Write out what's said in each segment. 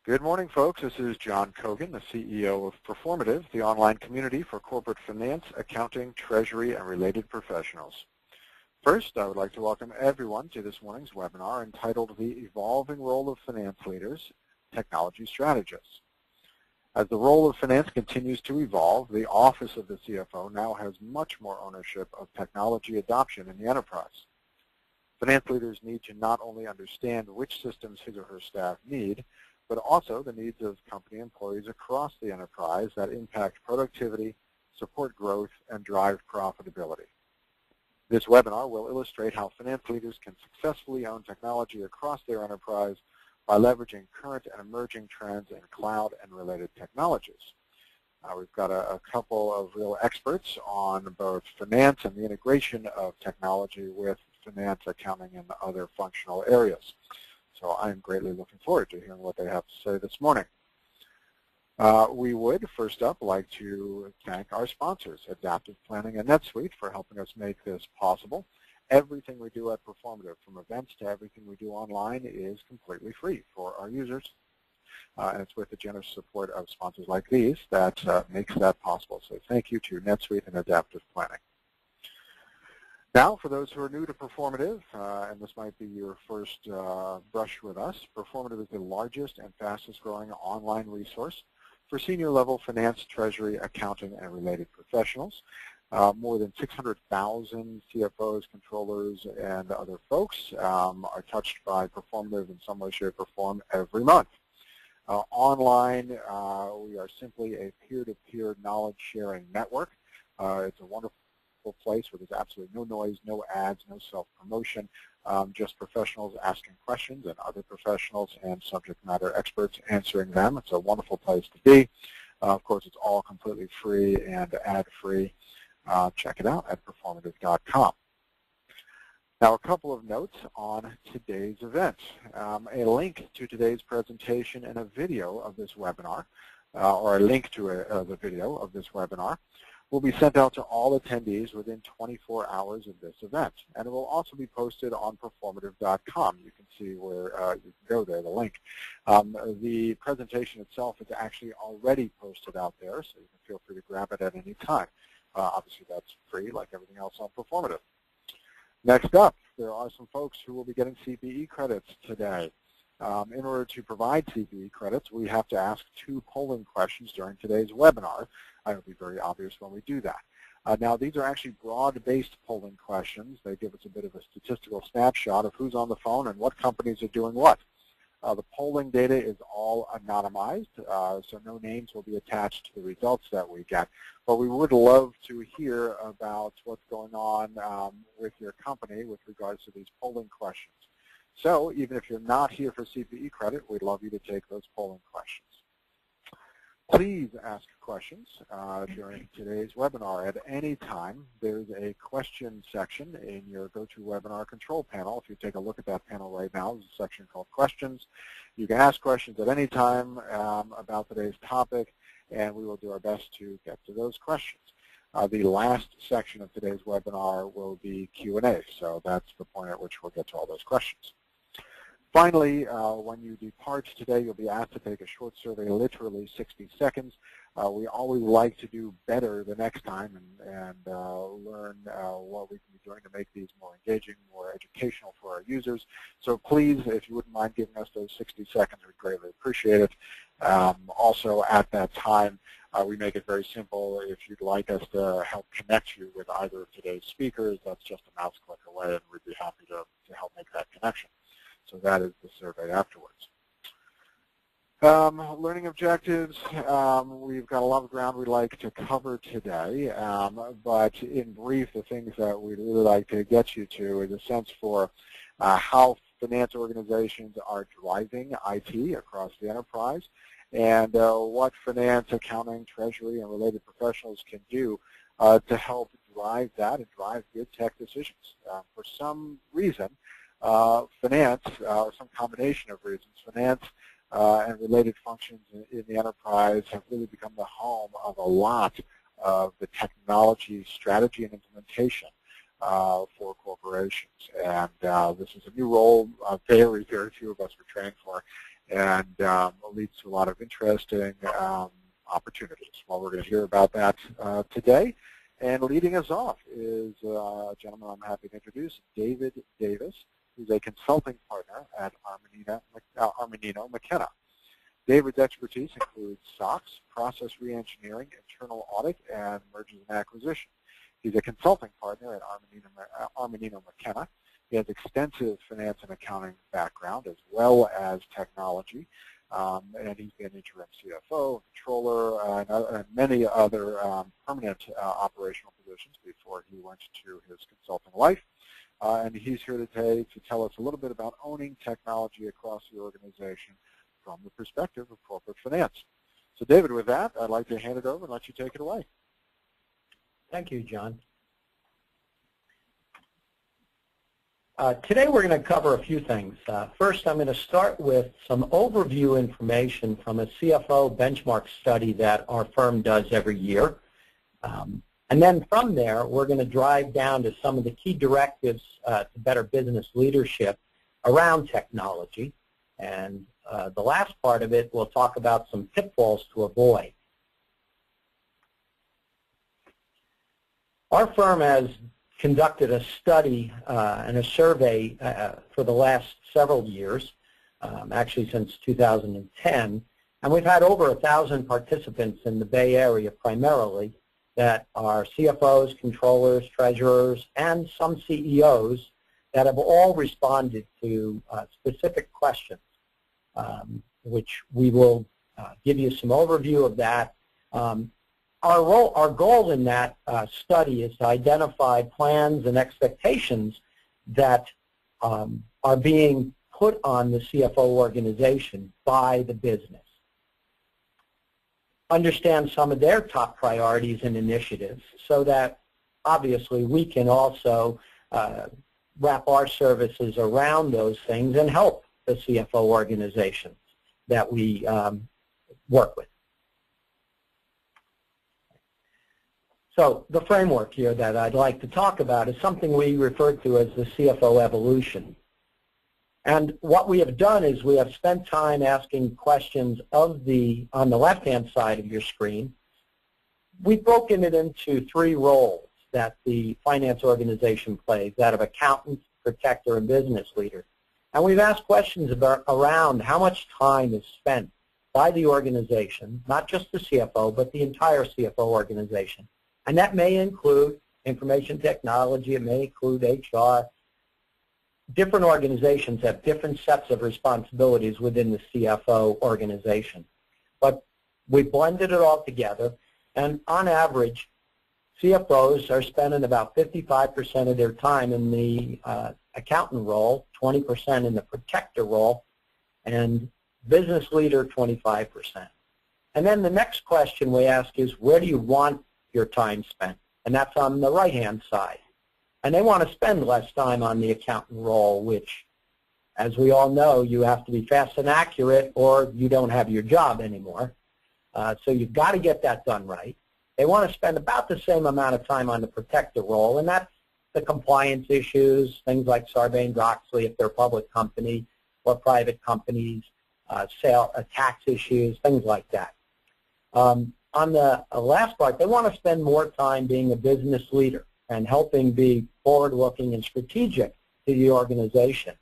Good morning, folks. This is John Kogan, the CEO of Performative, the online community for corporate finance, accounting, treasury, and related professionals. First, I would like to welcome everyone to this morning's webinar entitled The Evolving Role of Finance Leaders, Technology Strategists. As the role of finance continues to evolve, the office of the CFO now has much more ownership of technology adoption in the enterprise. Finance leaders need to not only understand which systems his or her staff need, but also the needs of company employees across the enterprise that impact productivity, support growth, and drive profitability. This webinar will illustrate how finance leaders can successfully own technology across their enterprise by leveraging current and emerging trends in cloud and related technologies. We've got a couple of real experts on both finance and the integration of technology with finance, accounting, and other functional areas. So I am greatly looking forward to hearing what they have to say this morning. We would, first up, like to thank our sponsors, Adaptive Planning and NetSuite, for helping us make this possible. Everything we do at Performative, from events to everything we do online, is completely free for our users. And it's with the generous support of sponsors like these that makes that possible. So thank you to NetSuite and Adaptive Planning. Now, for those who are new to Performative, and this might be your first brush with us, Performative is the largest and fastest growing online resource for senior level finance, treasury, accounting, and related professionals. More than 600,000 CFOs, controllers, and other folks are touched by Performative in some way, shape, or form every month. Online, we are simply a peer-to-peer knowledge sharing network. It's a wonderful place where there's absolutely no noise, no ads, no self-promotion, just professionals asking questions and other professionals and subject matter experts answering them. It's a wonderful place to be. Of course, it's all completely free and ad-free. Check it out at performative.com. Now, a couple of notes on today's event. A link to today's presentation and a video of this webinar, or a link to the video of this webinar, will be sent out to all attendees within 24 hours of this event. And it will also be posted on performative.com. You can see where you can go there, the link. The presentation itself is actually already posted out there, so you can feel free to grab it at any time. Obviously, that's free, like everything else on Performative. Next up, there are some folks who will be getting CPE credits today. In order to provide CPE credits, we have to ask 2 polling questions during today's webinar. It'll be very obvious when we do that. Now, these are actually broad-based polling questions. They give us a bit of a statistical snapshot of who's on the phone and what companies are doing what. The polling data is all anonymized, so no names will be attached to the results that we get. But we would love to hear about what's going on with your company with regards to these polling questions. So even if you're not here for CPE credit, we'd love you to take those polling questions. Please ask questions during today's webinar at any time. There's a question section in your GoToWebinar control panel. If you take a look at that panel right now, there's a section called Questions. You can ask questions at any time about today's topic, and we will do our best to get to those questions. The last section of today's webinar will be Q&A, so that's the point at which we'll get to all those questions. Finally, when you depart today, you'll be asked to take a short survey, literally 60 seconds. We always like to do better the next time and learn what we can be doing to make these more engaging, more educational for our users. So please, if you wouldn't mind giving us those 60 seconds, we'd greatly appreciate it. Also, at that time, we make it very simple. If you'd like us to help connect you with either of today's speakers, that's just a mouse click away, and we'd be happy to help make that connection. So that is the survey afterwards. Learning objectives, we've got a lot of ground we'd like to cover today, but in brief, the things that we'd really like to get you to is a sense for how finance organizations are driving IT across the enterprise, and what finance, accounting, treasury, and related professionals can do to help drive that and drive good tech decisions. For some reason, finance, or some combination of reasons, finance and related functions in the enterprise have really become the home of a lot of the technology strategy and implementation for corporations. And this is a new role very few of us were trained for, and leads to a lot of interesting opportunities. Well, we're going to hear about that today. And leading us off is a gentleman I'm happy to introduce, David Davis, who's a consulting partner at Armanino McKenna. David's expertise includes SOX, process reengineering, internal audit, and mergers and acquisition. He's a consulting partner at Armanino McKenna. He has extensive finance and accounting background as well as technology. And he's been interim CFO, controller, and many other permanent operational positions before he went to his consulting life. And he's here today to tell us a little bit about owning technology across the organization from the perspective of corporate finance. So David, with that, I'd like to hand it over and let you take it away. Thank you, John. Today we're going to cover a few things. First, I'm going to start with some overview information from a CFO benchmark study that our firm does every year. And then from there, we're going to drive down to some of the key directives to better business leadership around technology. And the last part of it, we'll talk about some pitfalls to avoid. Our firm has conducted a study and a survey for the last several years, actually since 2010, and we've had over 1,000 participants in the Bay Area primarily that are CFOs, controllers, treasurers, and some CEOs that have all responded to specific questions, which we will give you some overview of that. Our goal in that study is to identify plans and expectations that are being put on the CFO organization by the business. Understand some of their top priorities and initiatives so that obviously we can also wrap our services around those things and help the CFO organizations that we work with. So the framework here that I'd like to talk about is something we refer to as the CFO Evolution. And what we have done is we have spent time asking questions on the left-hand side of your screen. We've broken it into 3 roles that the finance organization plays, that of accountant, protector, and business leader. And we've asked questions around how much time is spent by the organization, not just the CFO, but the entire CFO organization. And that may include information technology, it may include HR. Different organizations have different sets of responsibilities within the CFO organization. But we blended it all together, and on average, CFOs are spending about 55% of their time in the accountant role, 20% in the protector role, and business leader 25%. And then the next question we ask is, where do you want your time spent? And that's on the right-hand side. And they want to spend less time on the accountant role, which, as we all know, you have to be fast and accurate or you don't have your job anymore. So you've got to get that done right. They want to spend about the same amount of time on the protector role, and that's the compliance issues, things like Sarbanes-Oxley if they're a public company or private companies, tax issues, things like that. On the last part, they want to spend more time being a business leader and helping be forward-looking and strategic to the organization.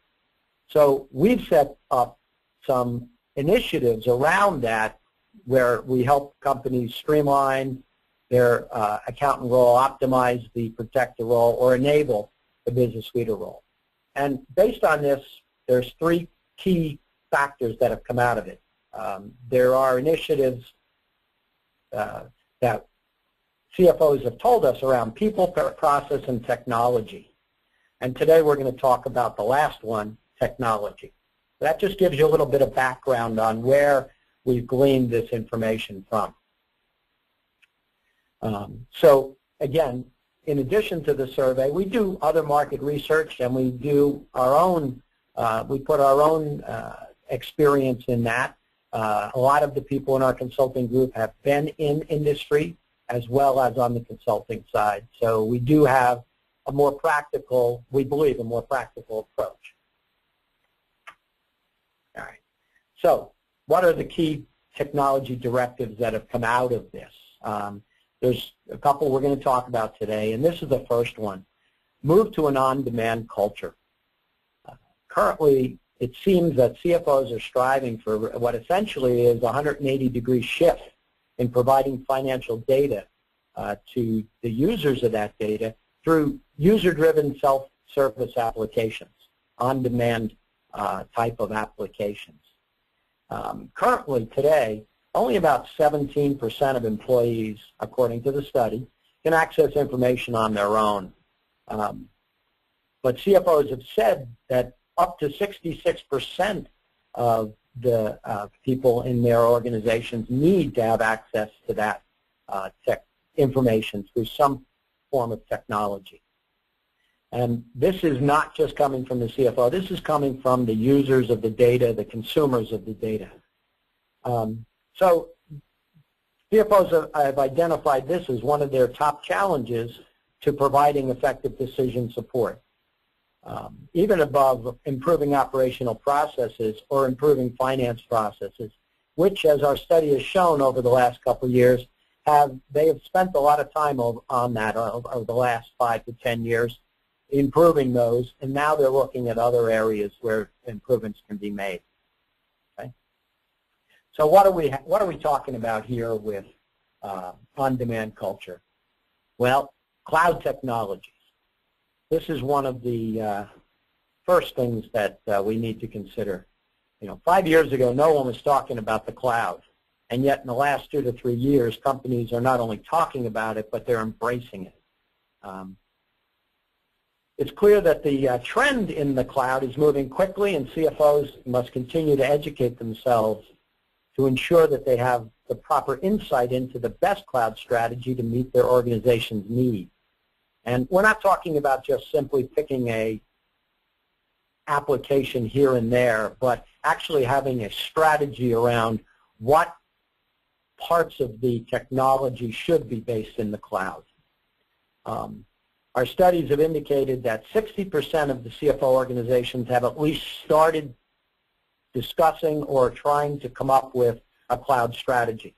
So we've set up some initiatives around that where we help companies streamline their accountant role, optimize the protector role, or enable the business leader role. And based on this, there's 3 key factors that have come out of it. There are initiatives that CFOs have told us around people, process, and technology. And today we're going to talk about the last one, technology. That just gives you a little bit of background on where we've gleaned this information from. So again, in addition to the survey, we do other market research, and we do our own, we put our own experience in that. A lot of the people in our consulting group have been in industry as well as on the consulting side. So we do have a more practical, we believe, a more practical approach. All right. So what are the key technology directives that have come out of this? There's a couple we're going to talk about today, and this is the first one. Move to an on-demand culture. Currently, it seems that CFOs are striving for what essentially is a 180-degree shift in providing financial data to the users of that data through user-driven self-service applications, on-demand type of applications. Currently, today, only about 17% of employees, according to the study, can access information on their own. But CFOs have said that up to 66% of the people in their organizations need to have access to that information through some form of technology. And this is not just coming from the CFO. This is coming from the users of the data, the consumers of the data. So CFOs have identified this as one of their top challenges to providing effective decision support, even above improving operational processes or improving finance processes, which, as our study has shown over the last couple of years, they have spent a lot of time on that over the last 5 to 10 years, improving those, and now they're looking at other areas where improvements can be made. Okay? So what are we talking about here with on-demand culture? Well, cloud technologies. This is one of the first things that we need to consider. 5 years ago, no one was talking about the cloud, and yet in the last 2 to 3 years, companies are not only talking about it, but they're embracing it. It's clear that the trend in the cloud is moving quickly, and CFOs must continue to educate themselves to ensure that they have the proper insight into the best cloud strategy to meet their organization's needs. And we're not talking about just simply picking a application here and there, but actually having a strategy around what parts of the technology should be based in the cloud. Our studies have indicated that 60% of the CFO organizations have at least started discussing or trying to come up with a cloud strategy.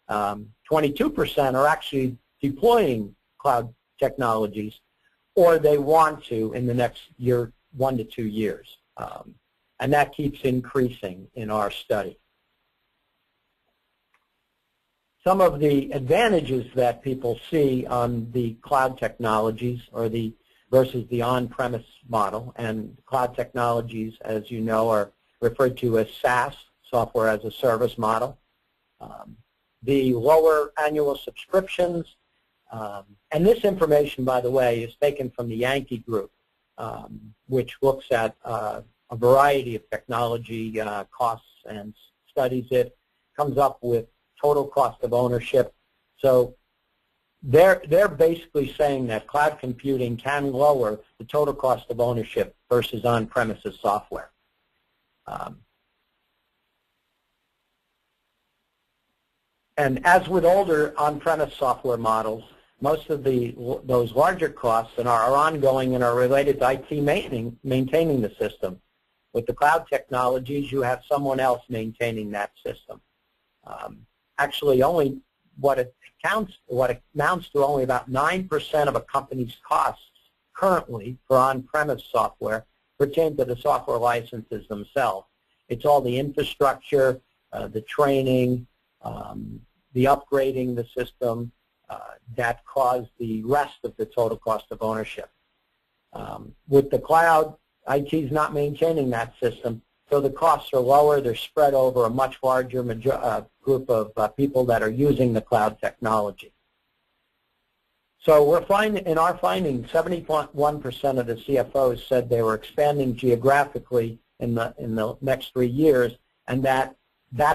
22% are actually deploying cloud technologies, or they want to in the next 1 to 2 years. And that keeps increasing in our study. Some of the advantages that people see on the cloud technologies versus the on-premise model, and cloud technologies, as you know, are referred to as SaaS, software as a service model. The lower annual subscriptions, and this information, by the way, is taken from the Yankee Group, which looks at a variety of technology costs and studies it, comes up with total cost of ownership. So they're basically saying that cloud computing can lower the total cost of ownership versus on-premises software. And as with older on-premise software models, most of those larger costs are ongoing and are related to IT maintaining the system. With the cloud technologies, you have someone else maintaining that system. Actually, only what amounts to only about 9% of a company's costs currently for on-premise software pertain to the software licenses themselves. It's all the infrastructure, the training, the upgrading the system that cause the rest of the total cost of ownership. With the cloud, IT is not maintaining that system, so the costs are lower. They're spread over a much larger group of people that are using the cloud technology. So we're finding, in our findings, 71% of the CFOs said they were expanding geographically in the next 3 years, and that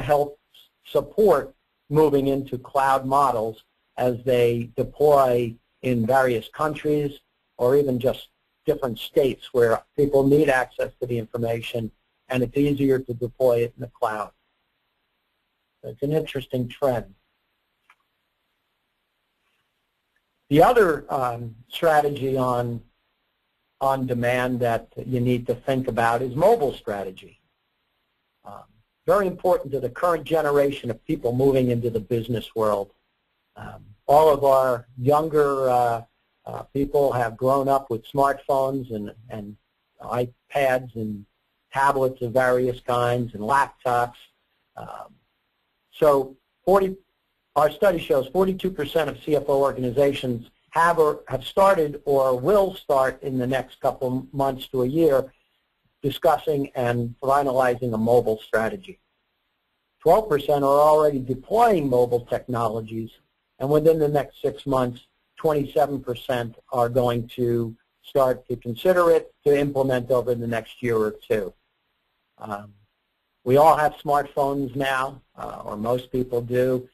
helps support moving into cloud models as they deploy in various countries or even just different states where people need access to the information, and it's easier to deploy it in the cloud. So it's an interesting trend. The other strategy on demand that you need to think about is mobile strategy. Very important to the current generation of people moving into the business world. All of our younger people have grown up with smartphones and iPads and tablets of various kinds and laptops. So our study shows 42% of CFO organizations have started or will start in the next couple months to a year discussing and finalizing a mobile strategy. 12% are already deploying mobile technologies, and within the next 6 months, 27% are going to start to consider it to implement over the next year or two. We all have smartphones now, or most people do.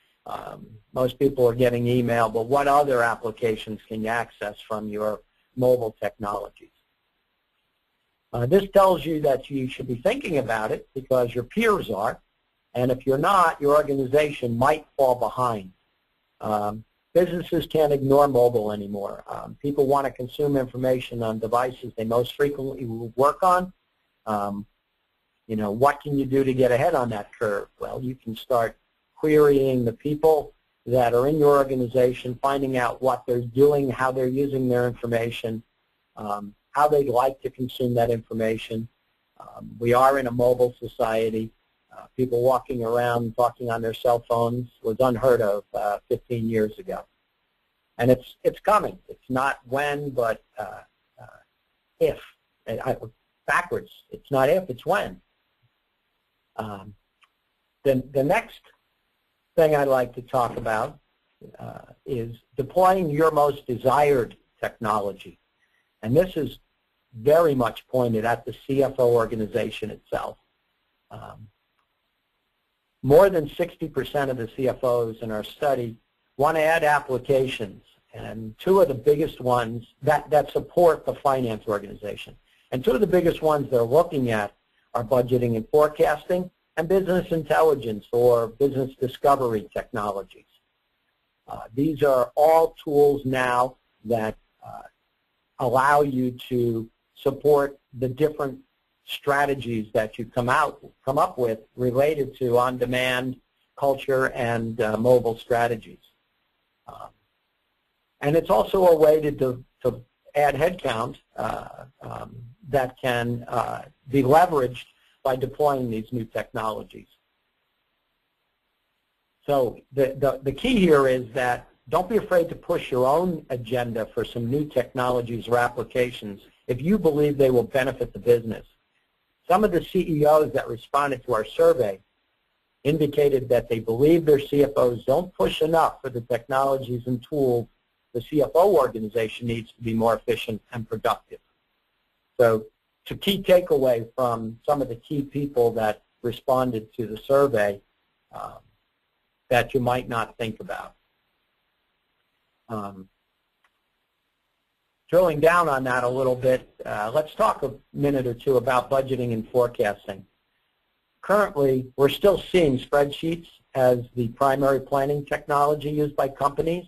Most people are getting email, but what other applications can you access from your mobile technologies? This tells you that you should be thinking about it because your peers are, and if you're not, your organization might fall behind. Businesses can't ignore mobile anymore. People want to consume information on devices they most frequently work on. You know, what can you do to get ahead on that curve? Well, you can start querying the people that are in your organization, finding out what they're doing, how they're using their information, how they'd like to consume that information. We are in a mobile society. People walking around talking on their cell phones was unheard of 15 years ago. And it's coming. It's not when, but if. Backwards. It's not if, it's when. The next thing I'd like to talk about is deploying your most desired technology. And this is very much pointed at the CFO organization itself. More than 60% of the CFOs in our study want to add applications, and two of the biggest ones that support the finance organization. And two of the biggest ones they're looking at are budgeting and forecasting and business intelligence or business discovery technologies. These are all tools now that allow you to support the different strategies that you come up with related to on-demand culture and mobile strategies. And it's also a way to add headcount that can be leveraged by deploying these new technologies. So the key here is that don't be afraid to push your own agenda for some new technologies or applications if you believe they will benefit the business. Some of the CEOs that responded to our survey indicated that they believe their CFOs don't push enough for the technologies and tools the CFO organization needs to be more efficient and productive. So the key takeaway from some of the key people that responded to the survey that you might not think about. Drilling down on that a little bit, let's talk a minute or two about budgeting and forecasting. Currently, we're still seeing spreadsheets as the primary planning technology used by companies,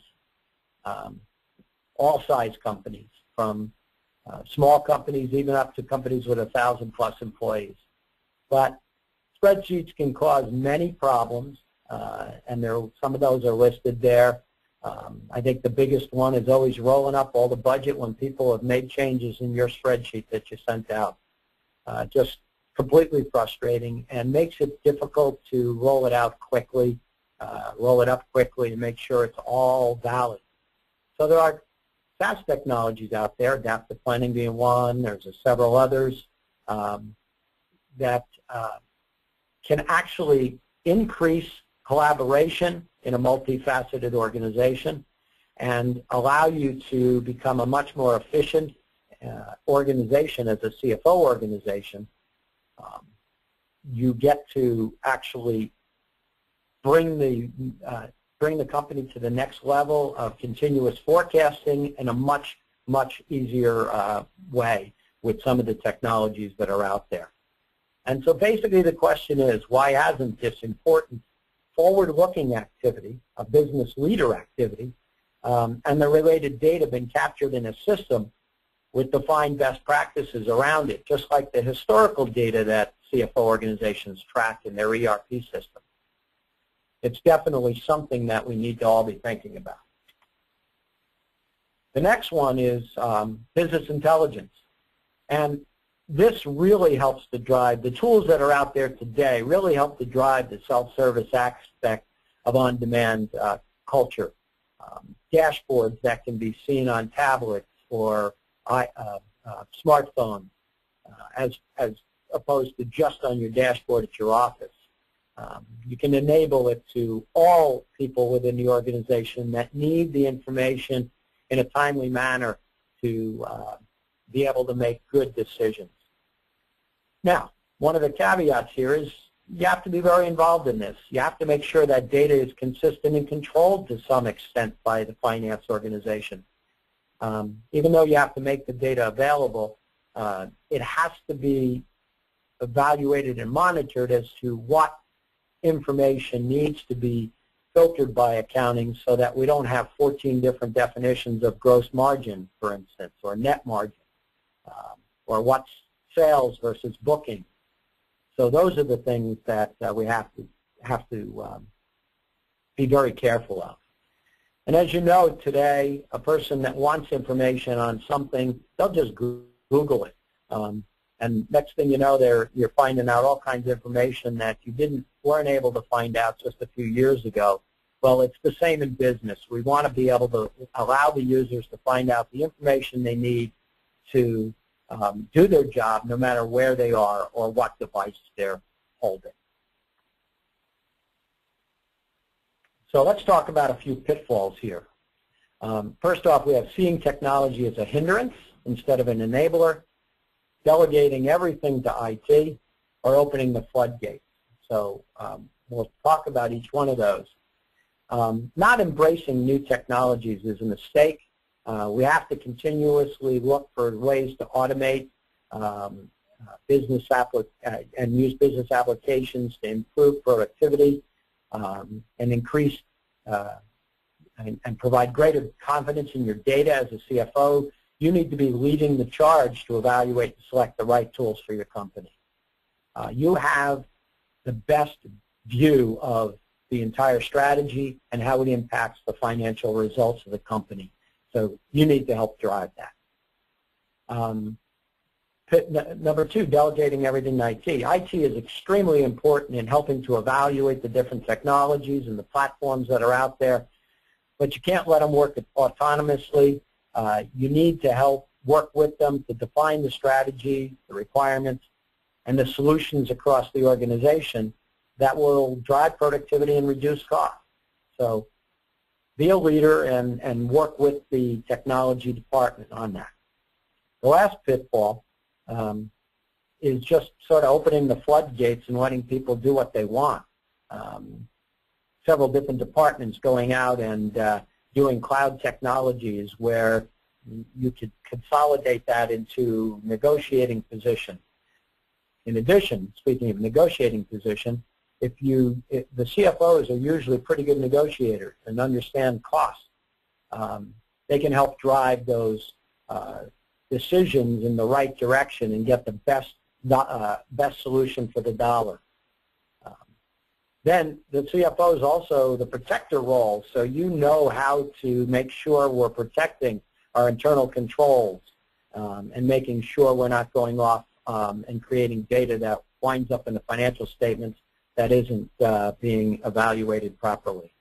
all size companies, from small companies even up to companies with 1,000+ employees. But spreadsheets can cause many problems, and some of those are listed there. I think the biggest one is always rolling up all the budget when people have made changes in your spreadsheet that you sent out. Just completely frustrating and makes it difficult to roll it out quickly, roll it up quickly and make sure it's all valid. So there are SaaS technologies out there, adaptive planning being one, there's several others that can actually increase collaboration in a multifaceted organization and allow you to become a much more efficient organization as a CFO organization. You get to actually bring the company to the next level of continuous forecasting in a much, much easier way with some of the technologies that are out there. And so basically the question is, why hasn't this important forward-looking activity, a business leader activity, and the related data been captured in a system with defined best practices around it, just like the historical data that CFO organizations track in their ERP system. It's definitely something that we need to all be thinking about. The next one is business intelligence. And this really helps to drive, the tools that are out there today really help to drive the self-service aspect of on-demand culture. Dashboards that can be seen on tablets or smartphones as opposed to just on your dashboard at your office. You can enable it to all people within the organization that need the information in a timely manner to be able to make good decisions. Now, one of the caveats here is you have to be very involved in this. You have to make sure that data is consistent and controlled to some extent by the finance organization. Even though you have to make the data available, it has to be evaluated and monitored as to what information needs to be filtered by accounting so that we don't have 14 different definitions of gross margin, for instance, or net margin, or what's sales versus booking. So those are the things that we have to be very careful of. And as you know, today, a person that wants information on something, they'll just Google it. And next thing you know, you're finding out all kinds of information that you weren't able to find out just a few years ago. Well, it's the same in business. We want to be able to allow the users to find out the information they need to do their job no matter where they are or what device they're holding. So let's talk about a few pitfalls here. First off, we have seeing technology as a hindrance instead of an enabler, delegating everything to IT, or opening the floodgates. So we'll talk about each one of those. Not embracing new technologies is a mistake. We have to continuously look for ways to automate and use business applications to improve productivity and increase and provide greater confidence in your data as a CFO. You need to be leading the charge to evaluate and select the right tools for your company. You have the best view of the entire strategy and how it impacts the financial results of the company. So you need to help drive that. Number two, delegating everything to IT. IT is extremely important in helping to evaluate the different technologies and the platforms that are out there, but you can't let them work autonomously. You need to help work with them to define the strategy, the requirements, and the solutions across the organization that will drive productivity and reduce costs. So be a leader and work with the technology department on that. The last pitfall is just sort of opening the floodgates and letting people do what they want. Several different departments going out and doing cloud technologies where you could consolidate that into negotiating position. In addition, speaking of negotiating position, the CFOs are usually pretty good negotiators and understand costs. They can help drive those decisions in the right direction and get the best solution for the dollar. Then the CFO is also the protector role, so you know how to make sure we're protecting our internal controls and making sure we're not going off and creating data that winds up in the financial statements that isn't being evaluated properly.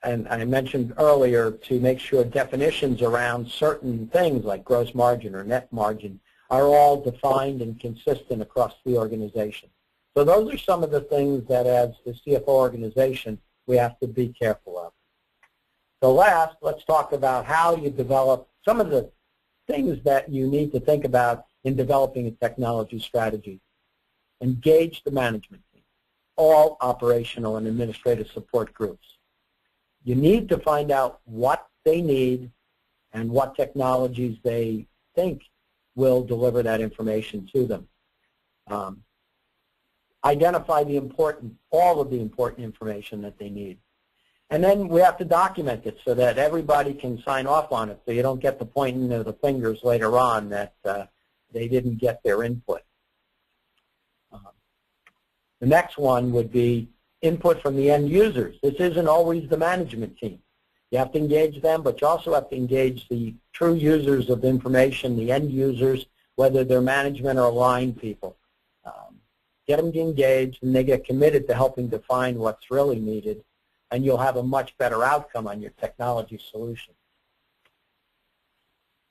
And I mentioned earlier to make sure definitions around certain things like gross margin or net margin are all defined and consistent across the organization. So those are some of the things that as the CFO organization we have to be careful of. So last, let's talk about how you develop some of the things that you need to think about in developing a technology strategy. Engage the management team, all operational and administrative support groups. You need to find out what they need and what technologies they think will deliver that information to them. Identify all of the important information that they need. And then we have to document it so that everybody can sign off on it, so you don't get the pointing of the fingers later on that they didn't get their input. The next one would be input from the end users. This isn't always the management team. You have to engage them, but you also have to engage the true users of information, the end users, whether they're management or line people. Get them engaged, and they get committed to helping define what's really needed, and you'll have a much better outcome on your technology solution.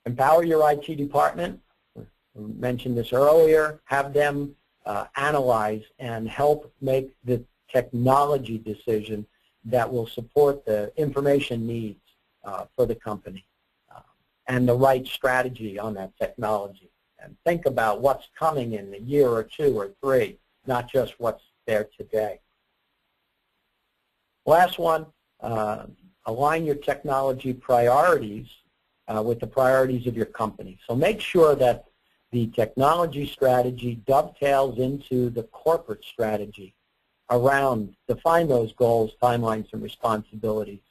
Empower your IT department. We mentioned this earlier. Have them analyze and help make the technology decision that will support the information needs for the company and the right strategy on that technology. And think about what's coming in a year or 2 or 3, not just what's there today. Last one, align your technology priorities with the priorities of your company. So make sure that the technology strategy dovetails into the corporate strategy around, define those goals, timelines, and responsibilities.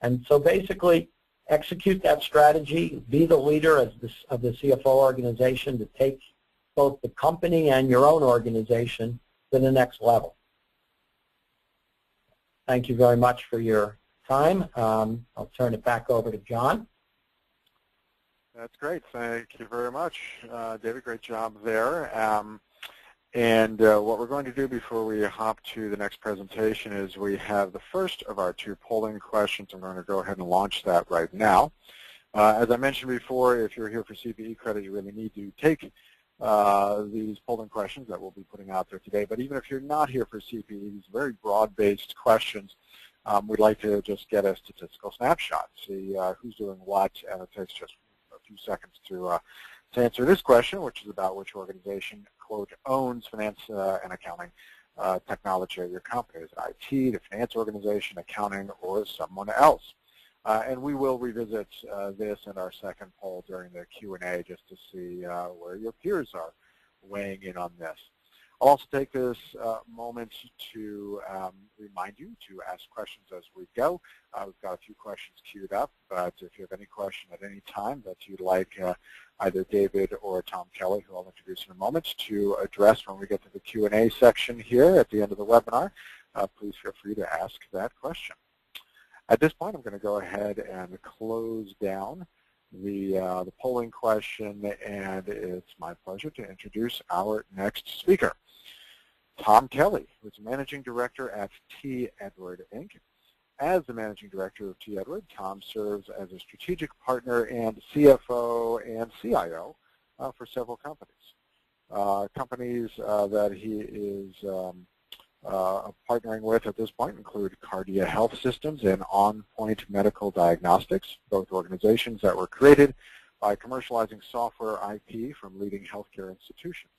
And so basically, execute that strategy, be the leader of the CFO organization to take both the company and your own organization to the next level. Thank you very much for your time. I'll turn it back over to John. That's great. Thank you very much, David. Great job there. And what we're going to do before we hop to the next presentation is we have the first of our 2 polling questions. I'm going to go ahead and launch that right now. As I mentioned before, if you're here for CPE credit, you really need to take these polling questions that we'll be putting out there today. But even if you're not here for CPE, these very broad-based questions, we'd like to just get a statistical snapshot, see who's doing what, and it takes just a few seconds to answer this question, which is about which organization, quote, owns finance and accounting technology at your company. Is it IT, the finance organization, accounting, or someone else? And we will revisit this in our second poll during the Q&A just to see where your peers are weighing in on this. I'll also take this moment to remind you to ask questions as we go. We've got a few questions queued up, but if you have any question at any time that you'd like either David or Tom Kelly, who I'll introduce in a moment, to address when we get to the Q&A section here at the end of the webinar, please feel free to ask that question. At this point, I'm going to go ahead and close down the polling question, and it's my pleasure to introduce our next speaker, Tom Kelly, who's Managing Director at T. Edward, Inc. As the Managing Director of T. Edward, Tom serves as a strategic partner and CFO and CIO for several companies. Companies that he is partnering with at this point include Cardia Health Systems and OnPoint Medical Diagnostics, both organizations that were created by commercializing software IP from leading healthcare institutions.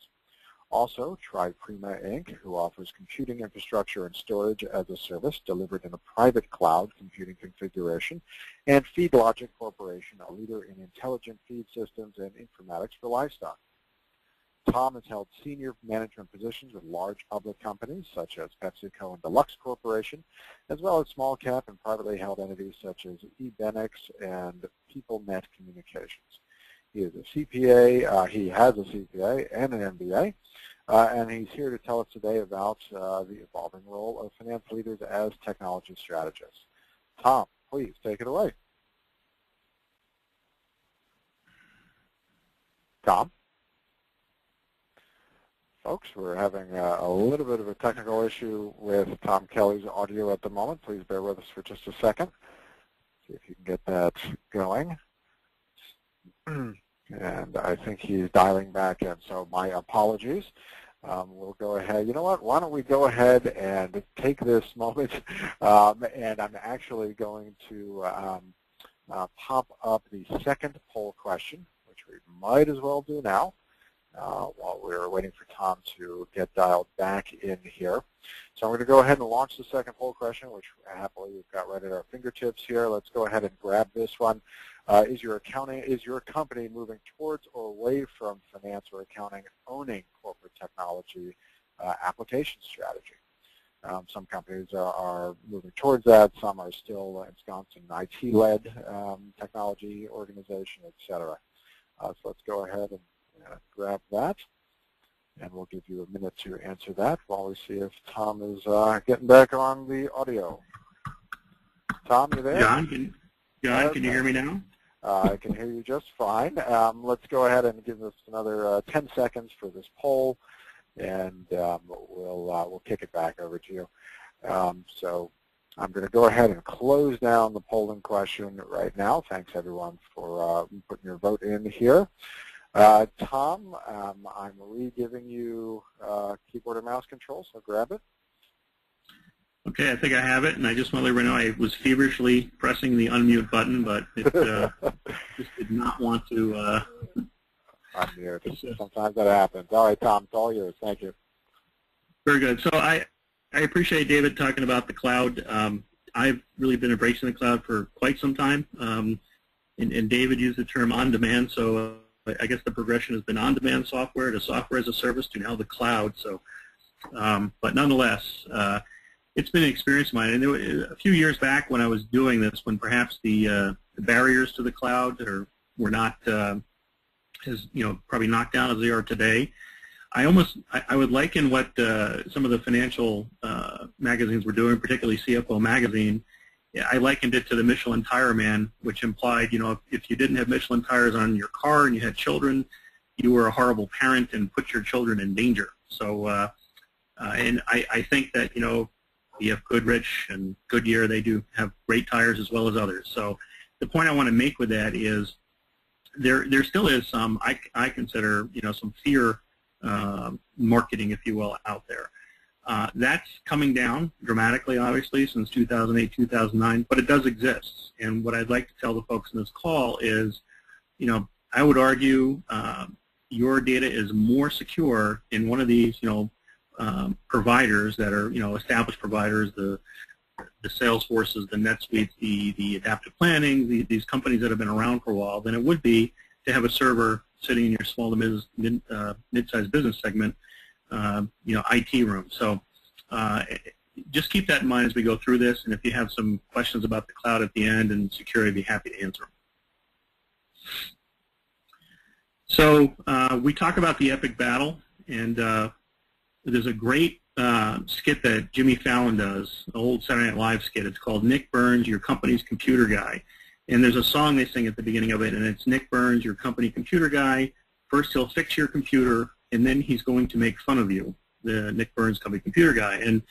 Also, TriPrima, Inc., who offers computing infrastructure and storage as a service delivered in a private cloud computing configuration, and FeedLogic Corporation, a leader in intelligent feed systems and informatics for livestock. Tom has held senior management positions with large public companies such as PepsiCo and Deluxe Corporation, as well as small cap and privately held entities such as eBenix and PeopleNet Communications. He is a CPA, he has a CPA and an MBA, and he's here to tell us today about the evolving role of finance leaders as technology strategists. Tom, please take it away. Tom? Folks, we're having a little bit of a technical issue with Tom Kelly's audio at the moment. Please bear with us for just a second. See if you can get that going. And I think he's dialing back in, so my apologies. We'll go ahead. You know what? Why don't we go ahead and take this moment, and I'm actually going to pop up the second poll question, which we might as well do now. While we're waiting for Tom to get dialed back in here. So I'm going to go ahead and launch the second poll question, which happily we've got right at our fingertips here. Let's go ahead and grab this one. Is your company moving towards or away from finance or accounting owning corporate technology application strategy? Some companies are moving towards that. Some are still ensconced in an IT-led technology organization, et cetera. So let's go ahead and grab that, and we'll give you a minute to answer that while we see if Tom is getting back on the audio. Tom, you there? John, can you hear me now? I can hear you just fine. Let's go ahead and give us another 10 seconds for this poll, and we'll kick it back over to you. So I'm going to go ahead and close down the polling question right now. Thanks, everyone, for putting your vote in here. Tom, I'm re-giving you keyboard and mouse control, so grab it. Okay, I think I have it, and I just want to let everyone know I was feverishly pressing the unmute button, but it just did not want to unmute. Sometimes that happens. All right, Tom, it's all yours. Thank you. Very good. So I appreciate David talking about the cloud. I've really been embracing the cloud for quite some time, and David used the term on-demand, so I guess the progression has been on-demand software to software as a service to now the cloud. So, but nonetheless, it's been an experience of mine. And there were, a few years back when I was doing this, when perhaps the barriers to the cloud were not as probably knocked down as they are today, I would liken what some of the financial magazines were doing, particularly CFO Magazine. I likened it to the Michelin Tire Man, which implied, if you didn't have Michelin tires on your car and you had children, you were a horrible parent and put your children in danger. So, and I think that, BF Goodrich and Goodyear, they do have great tires as well as others. So the point I want to make with that is there still is some, I consider, some fear marketing, if you will, out there. That's coming down dramatically, obviously, since 2008, 2009, but it does exist. And what I'd like to tell the folks in this call is, I would argue your data is more secure in one of these, providers that are, established providers, the Salesforces, the NetSuites, the Adaptive Planning, these companies that have been around for a while, than it would be to have a server sitting in your small to mid-sized business segment, IT room. So just keep that in mind as we go through this, and if you have some questions about the cloud at the end and security, I'd be happy to answer them. So we talk about the epic battle, and there's a great skit that Jimmy Fallon does, an old Saturday Night Live skit. It's called Nick Burns, Your Company's Computer Guy. And there's a song they sing at the beginning of it, and it's Nick Burns, your company computer guy. First he'll fix your computer, and then he's going to make fun of you, the Nick Burns company computer guy. And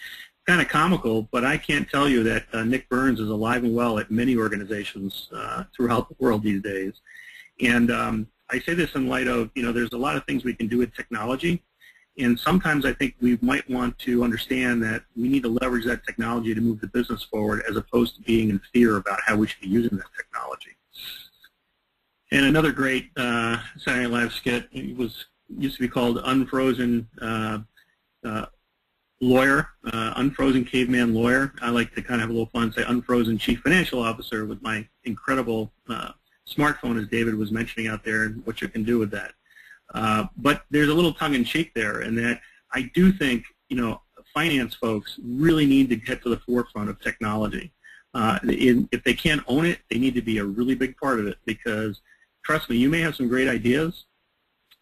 kind of comical, but I can't tell you that Nick Burns is alive and well at many organizations throughout the world these days. And I say this in light of, there's a lot of things we can do with technology. And sometimes I think we might want to understand that we need to leverage that technology to move the business forward, as opposed to being in fear about how we should be using that technology. And another great Saturday Night Live skit, it used to be called Unfrozen Lawyer, Unfrozen Caveman Lawyer. I like to kind of have a little fun and say Unfrozen Chief Financial Officer with my incredible smartphone, as David was mentioning out there, and what you can do with that. But there's a little tongue-in-cheek there, in that I do think, finance folks really need to get to the forefront of technology. If they can't own it, they need to be a really big part of it, because, trust me, you may have some great ideas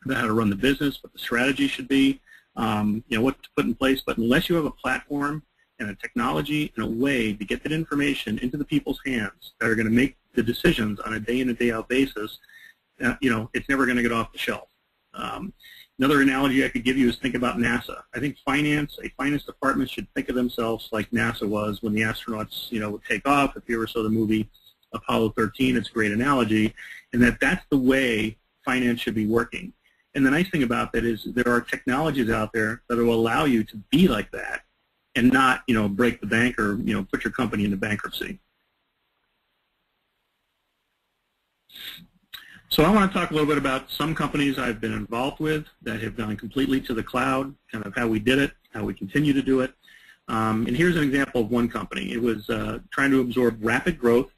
about how to run the business, what the strategy should be, what to put in place, but unless you have a platform and a technology and a way to get that information into the people's hands that are going to make the decisions on a day-in and day-out basis, it's never going to get off the shelf. Another analogy I could give you is think about NASA. I think a finance department should think of themselves like NASA was when the astronauts, would take off. If you ever saw the movie Apollo 13, it's a great analogy, and that's the way finance should be working. And the nice thing about that is there are technologies out there that will allow you to be like that and not, break the bank or, put your company into bankruptcy. So I want to talk a little bit about some companies I've been involved with that have gone completely to the cloud, kind of how we did it, how we continue to do it. And here's an example of one company. It was trying to absorb rapid growth,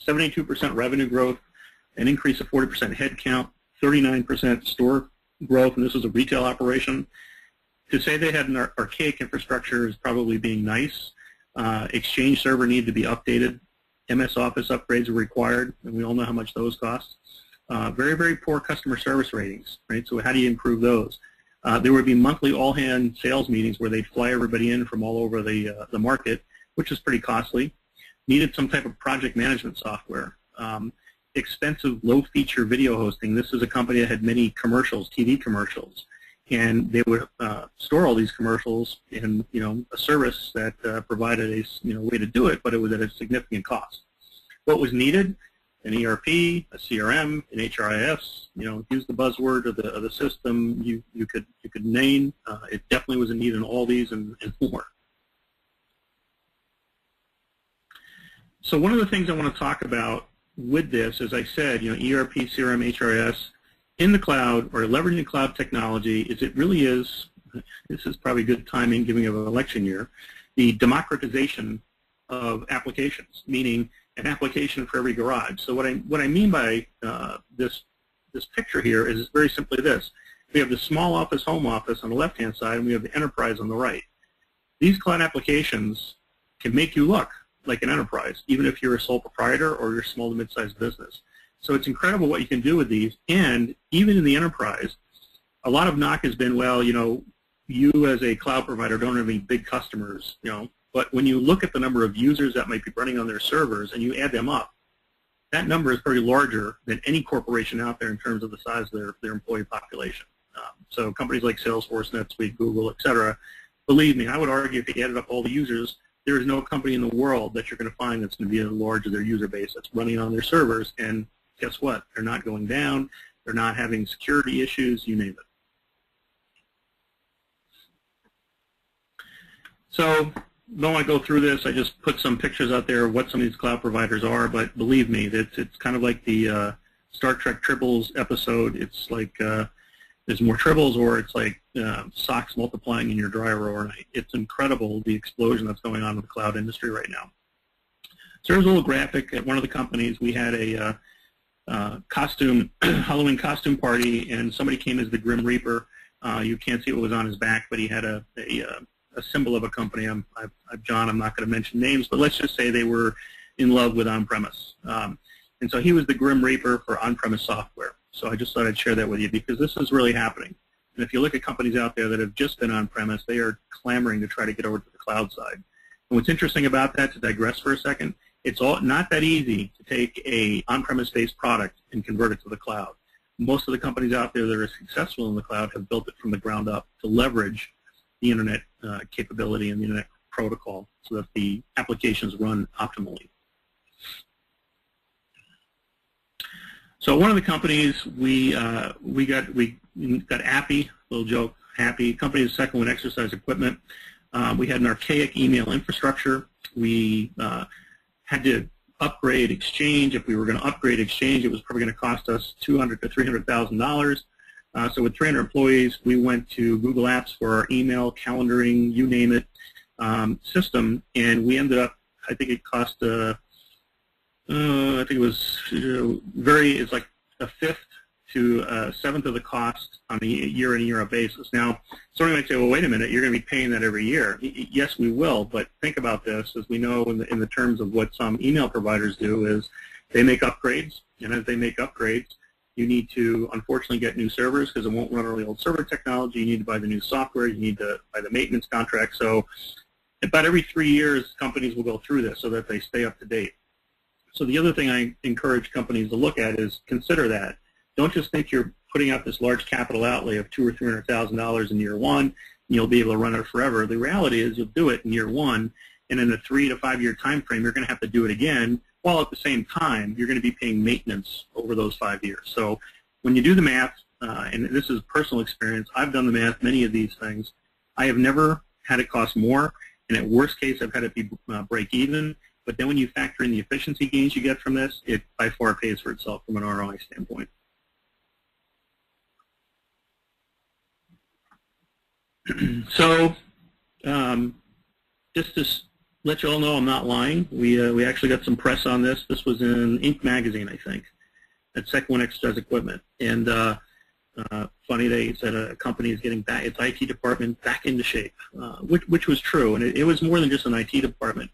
72% revenue growth, an increase of 40% headcount, 39% store growth, and this was a retail operation. to say they had an archaic infrastructure is probably being nice. Exchange server needed to be updated. MS Office upgrades were required, and we all know how much those cost. Very, very poor customer service ratings, right? So how do you improve those? There would be monthly all-hand sales meetings where they'd fly everybody in from all over the market, which is pretty costly. Needed some type of project management software. Expensive low-feature video hosting. This is a company that had many commercials, TV commercials, and they would store all these commercials in a service that provided a way to do it, but it was at a significant cost. What was needed? An ERP, a CRM, an HRIS. Use the buzzword of the system you could name. It definitely was a need in all these and more. So one of the things I want to talk about with this, as I said, ERP, CRM, HRIS in the cloud or leveraging cloud technology, is it really is, this is probably good timing given of an election year, the democratization of applications, meaning an application for every garage. So what I mean by this picture here is very simply this. We have the small office, home office on the left-hand side, and we have the enterprise on the right. These cloud applications can make you look like an enterprise, even if you're a sole proprietor or you're a small to mid-sized business. So it's incredible what you can do with these, and even in the enterprise, a lot of knock has been, well, you as a cloud provider don't have any big customers, but when you look at the number of users that might be running on their servers and you add them up, that number is pretty larger than any corporation out there in terms of the size of their employee population. So companies like Salesforce, NetSuite, Google, et cetera, believe me, I would argue if you added up all the users, there is no company in the world that you're going to find that's going to be as large as their user base that's running on their servers, and guess what? They're not going down, they're not having security issues, you name it. So don't want to go through this. I just put some pictures out there of what some of these cloud providers are, but believe me, it's kind of like the Star Trek Tribbles episode. It's like there's more tribbles, or it's like socks multiplying in your dryer overnight. It's incredible the explosion that's going on in the cloud industry right now. So there's a little graphic at one of the companies. We had a Halloween costume party, and somebody came as the Grim Reaper. You can't see what was on his back, but he had a symbol of a company. I'm John. I'm not going to mention names, but let's just say they were in love with on-premise. And so he was the Grim Reaper for on-premise software. So I just thought I'd share that with you because this is really happening. And if you look at companies out there that have just been on-premise, they are clamoring to try to get over to the cloud side. And what's interesting about that, to digress for a second, it's not that easy to take a on-premise based product and convert it to the cloud. Most of the companies out there that are successful in the cloud have built it from the ground up to leverage the internet capability and the internet protocol so that the applications run optimally. So one of the companies we got Appy, little joke, Happy. Company is second one, exercise equipment. We had an archaic email infrastructure. We had to upgrade Exchange. If we were going to upgrade Exchange, it was probably going to cost us $200,000 to $300,000. So with 300 employees, we went to Google Apps for our email, calendaring, you name it, system, and we ended up, I think it cost, I think it was it's like a fifth to a seventh of the cost on a year-in, year-out basis. Now, somebody might say, well, wait a minute, you're going to be paying that every year. Yes, we will, but think about this. As we know in the terms of what some email providers do is they make upgrades, and as they make upgrades, you need to, unfortunately, get new servers because it won't run on the old server technology. You need to buy the new software. You need to buy the maintenance contract. So about every 3 years, companies will go through this so that they stay up to date. So the other thing I encourage companies to look at is consider that. Don't just think you're putting out this large capital outlay of $200,000 or $300,000 in year one, and you'll be able to run it forever. The reality is you'll do it in year one, and in a 3 to 5 year time frame, you're going to have to do it again, while at the same time, you're going to be paying maintenance over those 5 years. So when you do the math, and this is personal experience, I've done the math, many of these things, I have never had it cost more, and at worst case, I've had it be break even. But then when you factor in the efficiency gains you get from this, it by far pays for itself from an ROI standpoint. So just to let you all know I'm not lying, we actually got some press on this. This was in Inc. magazine, I think, at Second One Exercise Equipment. And funny. They said a company is getting its IT department back into shape, which was true, and it was more than just an IT department.